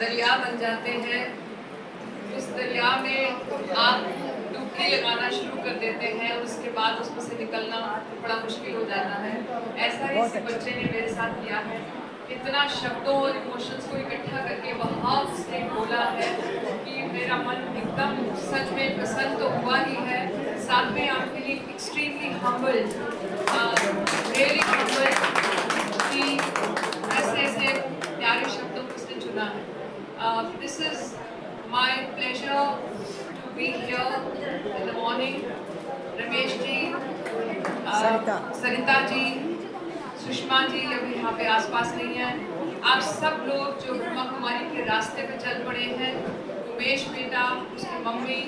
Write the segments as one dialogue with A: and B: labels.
A: दरिया बन जाते हैं। उस दरिया में आप डुबकी लगाना शुरू कर देते हैं और उसके बाद उसमें से निकलना बड़ा मुश्किल हो जाता है। ऐसा ही इस बच्चे ने मेरे साथ किया है। इतना शब्दों और इमोशंस को इकट्ठा करके वहाँ उसने बोला है कि मेरा मन एकदम सच में प्रसन्न तो हुआ ही है, साथ में I am feeling extremely humbled, really humbled कि ऐसे ऐसे प्यारे शब्दों को उसने चुना है। This is my pleasure to be here in the morning. Ramesh ji, Sarita ji, Sushma ji अभी यहाँ पे आसपास नहीं है। आप सब लोग जो ब्रह्मा कुमारी के रास्ते पे चल पड़े हैं, उमेश बेटा, उसकी मम्मी,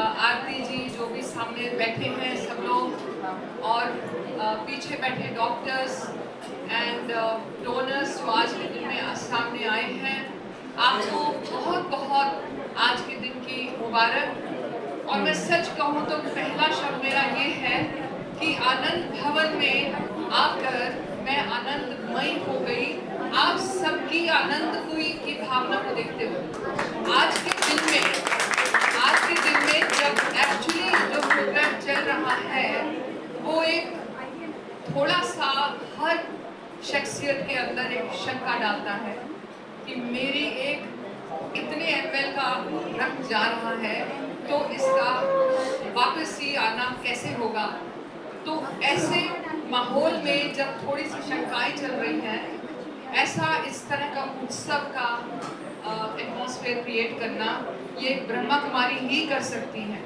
A: आरती जी जो भी सामने बैठे हैं सब लोग, और पीछे बैठे डॉक्टर्स एंड डोनर्स जो आज के दिन में सामने आए हैं, आपको बहुत बहुत आज के दिन की मुबारक। और मैं सच कहूँ तो पहला शब्द मेरा ये है कि आनंद भवन में आकर मैं आनंदमयी हो गई, आप सबकी आनंद हुई की भावना को देखते हुए। आज के दिन में जब एक्चुअली जो प्रोग्राम चल रहा है वो एक थोड़ा सा हर शख्सियत के अंदर एक शंका डालता है कि मेरी एक इतने ml का रक्त जा रहा है तो इसका वापस ही आना कैसे होगा। तो ऐसे माहौल में जब थोड़ी सी शंकाएं चल रही हैं, ऐसा इस तरह का उत्सव का एटमॉस्फेयर क्रिएट करना ये ब्रह्मा कुमारी ही कर सकती हैं।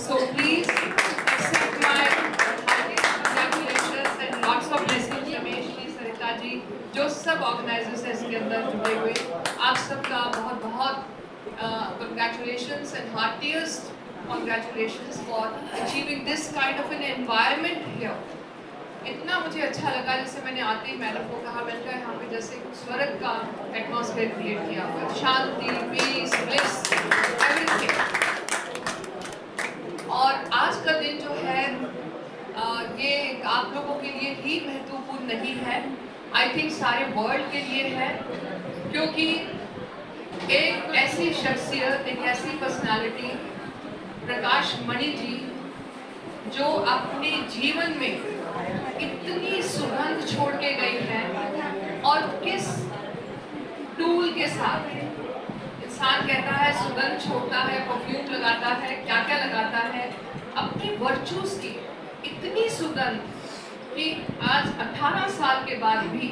A: So please accept my congratulations and lots of blessings Ramesh ji, Sarita ji, जो सब ऑर्गेनाइजर्स हैं इसके अंदर जुड़े हुए, आप सबका बहुत बहुत congratulations and heartiest congratulations for achieving this kind of an environment here. इतना मुझे अच्छा लगा, जैसे मैंने आते ही मैडम को कहा, मैंने कहा यहाँ पे जैसे स्वर्ग का एटमॉस्फेयर क्रिएट किया हुआ है, शांति, पीस, ब्लिस, एवरीथिंग। और आज का दिन जो है ये आप लोगों के लिए ही महत्वपूर्ण नहीं है, आई थिंक सारे वर्ल्ड के लिए है, क्योंकि एक ऐसी शख्सियत, एक ऐसी पर्सनालिटी प्रकाश मणि जी जो अपने जीवन में इतनी सुगंध छोड़ के गई है, और किस टूल के साथ इंसान कहता है सुगंध छोड़ता है, परफ्यूम लगाता है, क्या क्या लगाता है, अपनी वर्चूज की इतनी सुगंध कि आज 18 साल के बाद भी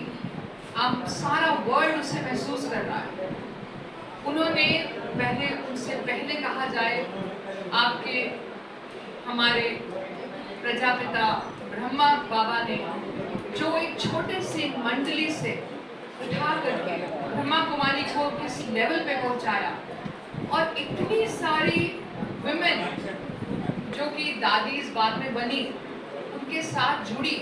A: आप सारा वर्ल्ड उसे महसूस कर रहा है। उन्होंने उनसे पहले कहा जाए, आपके हमारे प्रजापिता ब्रह्मा बाबा ने जो एक छोटे से मंडली से उठा करके ब्रह्मा कुमारी को किस लेवल पे पहुंचाया, और इतनी सारी विमेन जो कि दादी इस बाद में बनी, उनके साथ जुड़ी,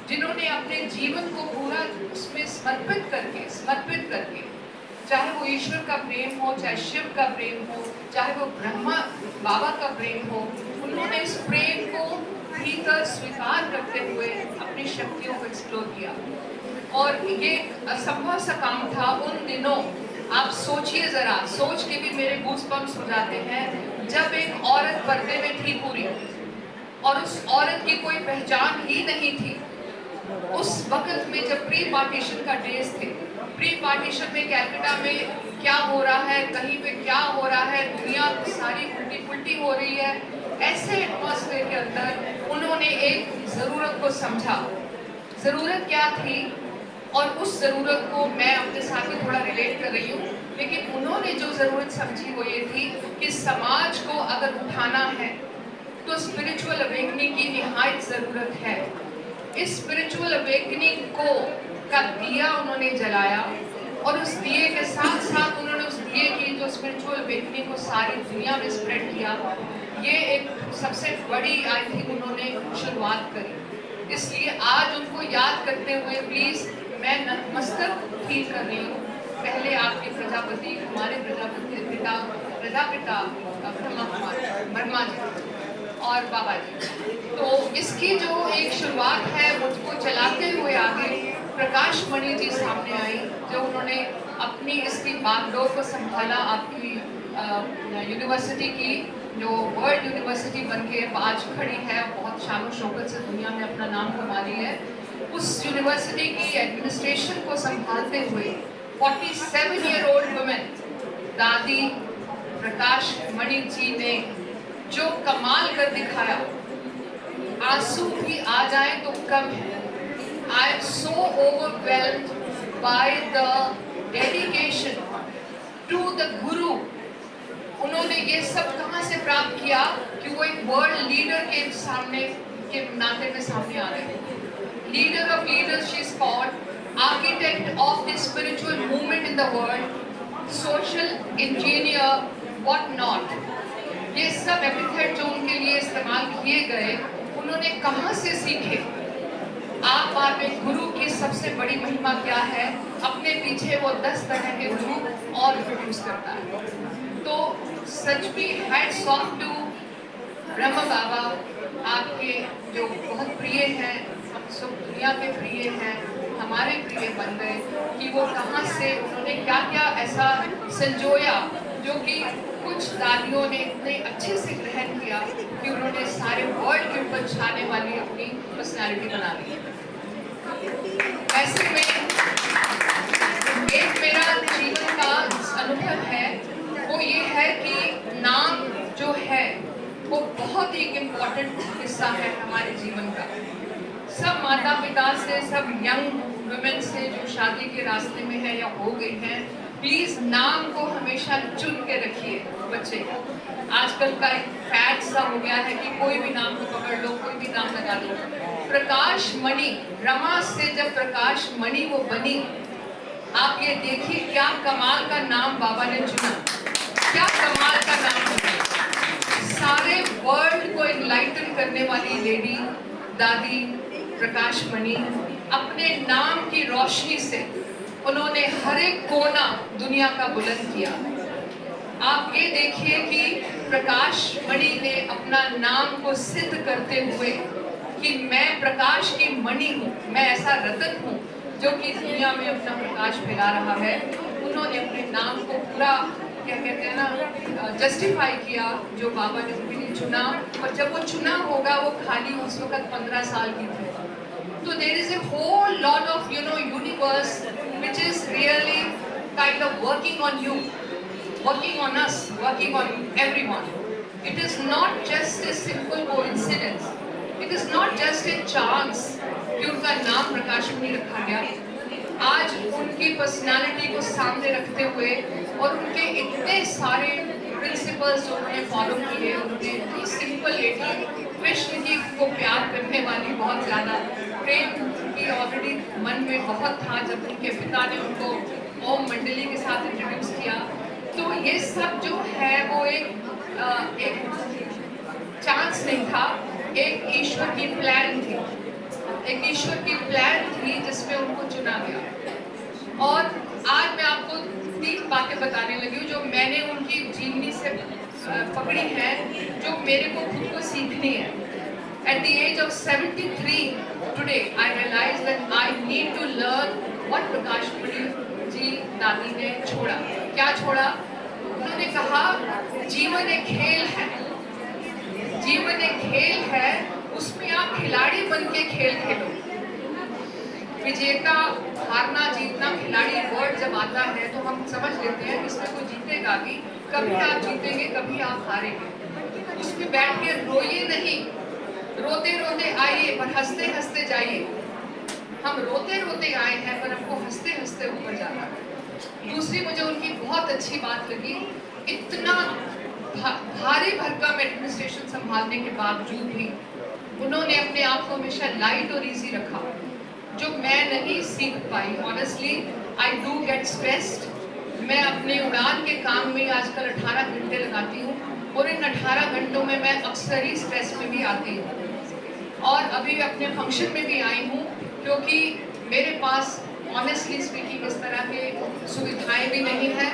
A: जिन्होंने अपने जीवन को पूरा उसमें समर्पित करके चाहे वो ईश्वर का प्रेम हो, चाहे शिव का प्रेम हो, चाहे वो ब्रह्मा बाबा का प्रेम हो, उन्होंने इस प्रेम को भीतर स्वीकार करते हुए अपनी शक्तियों को एक्सप्लोर किया। और ये असंभव सा काम था उन दिनों। आप सोचिए जरा, सोच के भी मेरे गूज़बम्प्स हो जाते हैं, जब एक औरत पर्दे में थी पूरी, और उस औरत की कोई पहचान ही नहीं थी। उस वक्त में जब प्री पार्टीशन का डेज थे, प्री पार्टीशन में कैलकाटा में क्या हो रहा है, कहीं पे क्या हो रहा है, दुनिया सारी उल्टी पुल्टी हो रही है, ऐसे एटमॉस्फेयर के अंदर उन्होंने एक ज़रूरत को समझा। ज़रूरत क्या थी, और उस ज़रूरत को मैं अपने साथ में थोड़ा रिलेट कर रही हूँ, लेकिन उन्होंने जो ज़रूरत समझी वो ये थी कि समाज को अगर उठाना है तो स्पिरिचुअल अवेकनिंग की निहायत ज़रूरत है। इस स्पिरिचुअल अवेकनिंग को का दिया उन्होंने जलाया, और उस दिए के साथ साथ उन्होंने उस दिए की जो स्पिरिचुअल अवेकनिंग को सारी दुनिया में स्प्रेड किया। ये एक सबसे बड़ी आई थिंक उन्होंने शुरुआत करी। इसलिए आज उनको याद करते हुए प्लीज़ मैं नतमस्तक फील कर रही हूँ पहले आपके प्रजापति, हमारे प्रजापिता ब्रह्मा जी और बाबा जी। तो इसकी जो एक शुरुआत है मुझको चलाते हुए आगे प्रकाश मणि जी सामने आई, जो उन्होंने अपनी इसकी बागडोर को संभाला, आपकी यूनिवर्सिटी की जो वर्ल्ड यूनिवर्सिटी बन के आज खड़ी है, बहुत शान शौकत से दुनिया में अपना नाम कमा ली है, उस यूनिवर्सिटी की एडमिनिस्ट्रेशन को संभालते हुए 47-year-old वुमेन दादी प्रकाश मणि जी ने जो कमाल कर दिखाया, आंसू भी आ जाए तो कम है। I am so overwhelmed by the dedication to the guru. उन्होंने ये सब कहाँ से प्राप्त किया कि वो एक वर्ल्ड लीडर के सामने के नाते में सामने आ गए। Leader of leaders she is called, architect of the spiritual movement in the world, social engineer, what not. ये सब एपिथेट जो उनके लिए इस्तेमाल किए गए, उन्होंने कहाँ से सीखे? आप बात में गुरु की सबसे बड़ी महिमा क्या है? अपने पीछे वो 10 तरह के गुरु और प्रोड्यूस करता है। तो सच भी हैट्स ऑफ टू ब्रह्म बाबा, आपके जो बहुत प्रिय हैं, हम सब दुनिया के प्रिय हैं, हमारे प्रिय बन गए कि वो कहाँ से उन्होंने क्या क्या ऐसा संजोया जो कि कुछ दादियों ने इतने अच्छे से ग्रहण किया कि उन्होंने सारे वर्ल्ड के ऊपर छाने वाली अपनी पर्सनैलिटी बना ली। ऐसे में एक मेरा जीवन का अनुभव है, वो ये है कि नाम जो है वो बहुत ही इम्पोर्टेंट हिस्सा है हमारे जीवन का। सब माता पिता से, सब यंग वुमेन से जो शादी के रास्ते में है या हो गई हैं, प्लीज नाम को हमेशा चुन के रखिए बच्चे का। आजकल का एक फैड सा हो गया है कि कोई भी नाम को पकड़ लो, कोई भी नाम लगा लो। प्रकाश मणि, रमा से जब प्रकाश मणि वो बनी, आप ये देखिए क्या कमाल का नाम बाबा ने चुना, क्या कमाल का नाम चुना। सारे वर्ल्ड को इनलाइटन करने वाली लेडी दादी प्रकाश मणि, अपने नाम की रोशनी से उन्होंने हर एक कोना दुनिया का बुलंद किया। आप ये देखिए कि प्रकाश मणि ने अपना नाम को सिद्ध करते हुए कि मैं प्रकाश की मणि हूँ, मैं ऐसा रतन हूँ जो कि दुनिया में अपना प्रकाश फैला रहा है। उन्होंने अपने नाम को पूरा क्या कहते हैं ना जस्टिफाई किया जो बाबा ने उनके लिए चुना। और जब वो चुना होगा वो खाली उस वक्त 15 साल की थी। तो there is a whole lot of universe which is really kind of working on you, working on us, working on everyone. It is not just a simple coincidence. It is not just a chance कि उनका नाम प्रकाश मणि रखा गया। आज उनकी personality को सामने रखते हुए और उनके इतने सारे प्रिंसिपल्स जो उन्होंने फॉलो किए, उन्होंने सिंपल लेडी कृष्ण जी को प्यार करने वाली, बहुत ज़्यादा प्रेम की ऑलरेडी मन में बहुत था जब उनके पिता ने उनको ओम मंडली के साथ इंट्रोड्यूस किया। तो ये सब जो है वो एक चांस नहीं था, एक ईश्वर की प्लान थी, एक ईश्वर की प्लान थी जिसमें उनको चुना गया। और आज मैं आपको 3 बातें बताने लगी हूँ जो मैंने उनकी जीवनी से पकड़ी है, जो मेरे को खुद को सीखनी है। At the age of 73 today, I realized that I need to learn what प्रकाश मणि जी दादी ने छोड़ा। क्या छोड़ा? उन्होंने कहा जीवन एक खेल है, जीवन एक खेल है, उसमें आप खिलाड़ी बन के खेल खेलो। विजेता, हारना, जीतना, खिलाड़ी वर्ड जब आता है तो हम समझ लेते हैं इसमें कोई जीतेगा भी, कभी आप जीतेंगे, कभी आप हारेंगे। उसमें बैठ के रोइए नहीं, रोते रोते आइए पर हंसते हंसते जाइए। हम रोते रोते आए हैं पर हमको हंसते हंसते ऊपर जाना है। दूसरी मुझे उनकी बहुत अच्छी बात लगी, इतना भारी भरकम एडमिनिस्ट्रेशन संभालने के बावजूद भी उन्होंने अपने आप को हमेशा लाइट और इजी रखा, जो मैं नहीं सीख पाई। Honestly I do get stressed. मैं अपने उड़ान के काम में आजकल 18 घंटे लगाती हूँ और इन 18 घंटों में मैं अक्सर ही स्ट्रेस में भी आती हूँ। और अभी अपने फंक्शन में भी आई हूँ क्योंकि मेरे पास ऑनेस्टली स्पीकिंग इस तरह के सुविधाएं भी नहीं है,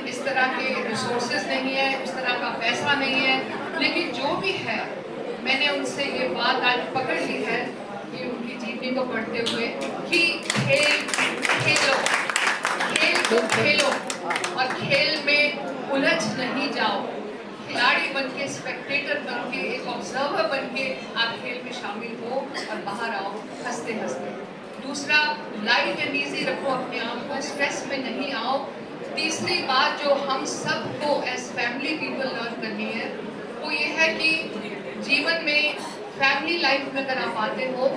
A: इस तरह के रिसोर्सेज नहीं है, इस तरह का पैसा नहीं है। लेकिन जो भी है मैंने उनसे ये बात आज पकड़ ली है कि उनकी जीवनी को पढ़ते हुए कि खेल खेलो, खेल तुम खेलो और खेल में उलझ नहीं जाओ। खिलाड़ी बन के, स्पेक्टेटर बन के, एक ऑब्जर्वर बन के आप खेल में शामिल हो और बाहर आओ हंसते हंसते। दूसरा, लाइट एंड ईजी रखो अपने आप को, स्ट्रेस में नहीं आओ। तीसरी बात जो हम सबको एज फैमिली पीपल लर्न करनी है वो ये है कि जीवन में फैमिली लाइफ में अगर आप आते हो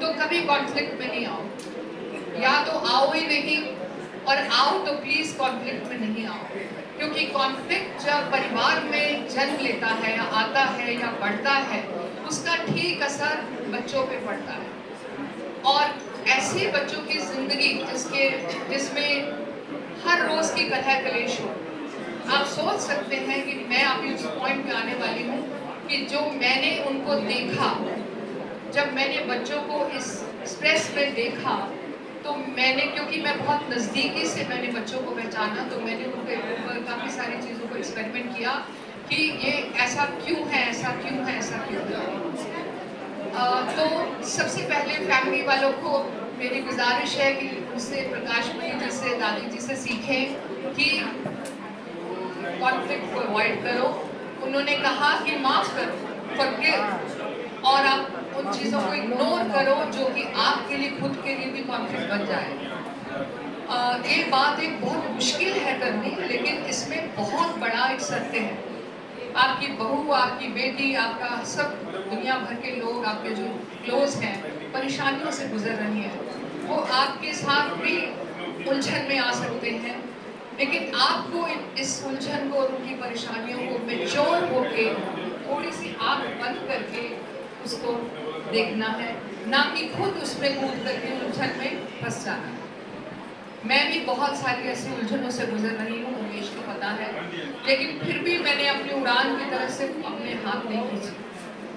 A: तो कभी कॉन्फ्लिक्ट में नहीं आओ, या तो आओ ही नहीं, और आओ तो प्लीज कॉन्फ्लिक्ट में नहीं आओ, क्योंकि कॉन्फ्लिक्ट जब परिवार में जन्म लेता है या आता है या बढ़ता है उसका ठीक असर बच्चों पे पड़ता है। और ऐसे बच्चों की जिंदगी जिसमें हर रोज की कलह कलेश हो, आप सोच सकते हैं कि मैं अभी उस पॉइंट पे आने वाली हूँ कि जो मैंने उनको देखा, जब मैंने बच्चों को इस स्ट्रेस में देखा तो मैंने, क्योंकि मैं बहुत नज़दीकी से मैंने बच्चों को पहचाना, तो मैंने उनके ऊपर काफ़ी सारी चीज़ों को एक्सपेरिमेंट किया कि ये ऐसा क्यों है, ऐसा क्यों है, ऐसा क्यों है। तो सबसे पहले फैमिली वालों को मेरी गुजारिश है कि उनसे, प्रकाश मणि जी से, दादी जी से सीखें कि कॉन्फ्लिक्ट को अवॉइड करो। उन्होंने कहा कि माफ करो, फॉरगिव, और आप उन चीज़ों को इग्नोर करो जो कि आपके लिए, खुद के लिए भी कॉन्फ्लिक्ट बन जाए। ये बात एक बहुत मुश्किल है करनी, लेकिन इसमें बहुत बड़ा एक सत्य है। आपकी बहू, आपकी बेटी, आपका सब दुनिया भर के लोग आपके जो क्लोज हैं परेशानियों से गुजर रही हैं, वो आपके साथ भी उलझन में आ सकते हैं, लेकिन आपको इस उलझन को और उनकी परेशानियों को मैच्योर होके थोड़ी सी आँख बंद करके उसको देखना है, ना कि खुद उसमें कूद करके उलझन में फंस जाना है। मैं भी बहुत सारी ऐसी उलझनों से गुजर रही हूँ, उमेश को पता है, लेकिन फिर भी मैंने अपनी उड़ान की तरफ से अपने हाथ नहीं खींचे,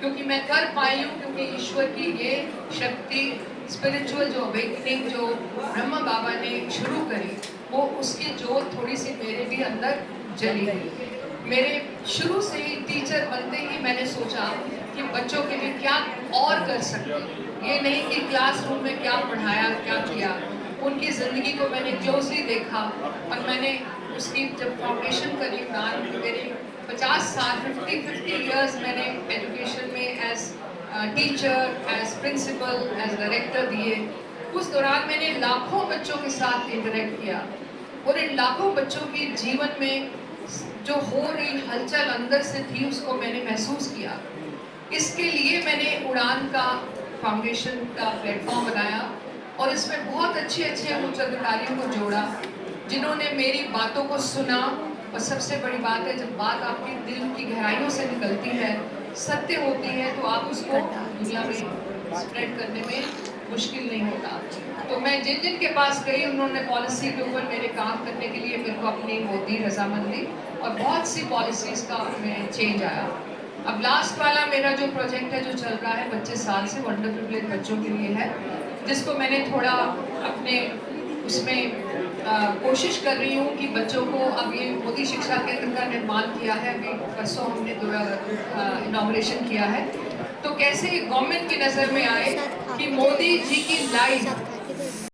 A: क्योंकि मैं कर पाई हूँ, क्योंकि ईश्वर की ये शक्ति, स्पिरिचुअल जो अवेकनिंग जो ब्रह्मा बाबा ने शुरू करी, वो उसकी जोत थोड़ी सी मेरे भी अंदर जली हुई। मेरे शुरू से ही टीचर बनते ही मैंने सोचा कि बच्चों के लिए क्या और कर सकते, ये नहीं कि क्लासरूम में क्या पढ़ाया क्या किया, उनकी ज़िंदगी को मैंने क्लोजली देखा और मैंने उसकी जब फाउंडेशन करी उड़ान, मेरे 50 साल 50 इयर्स मैंने एजुकेशन में as teacher, as principal, as director दिए। उस दौरान मैंने लाखों बच्चों के साथ इंटरेक्ट किया और इन लाखों बच्चों के जीवन में जो हो रही हलचल अंदर से थी उसको मैंने महसूस किया। इसके लिए मैंने उड़ान का फाउंडेशन का प्लेटफॉर्म बनाया और इसमें बहुत अच्छे उच्च अधिकारियों को जोड़ा जिन्होंने मेरी बातों को सुना। और सबसे बड़ी बात है, जब बात आपके दिल की गहराइयों से निकलती है, सत्य होती है, तो आप उसको दुनिया में स्प्रेड करने में मुश्किल नहीं होता। तो मैं जिन जिन के पास गई, उन्होंने पॉलिसी के ऊपर मेरे काम करने के लिए मेरे को अपनी वो दी, रजामंदी, और बहुत सी पॉलिसीज़ का में चेंज आया। अब लास्ट वाला मेरा जो प्रोजेक्ट है जो चल रहा है 25 साल से, वंडर प्रिविलेज बच्चों के लिए है, जिसको मैंने थोड़ा अपने उसमें कोशिश कर रही हूँ कि बच्चों को, अब ये मोदी शिक्षा केंद्र का निर्माण किया है, अभी परसों हमने इनॉग्रेशन किया है, तो कैसे गवर्नमेंट की नज़र में आए कि मोदी जी की लाइफ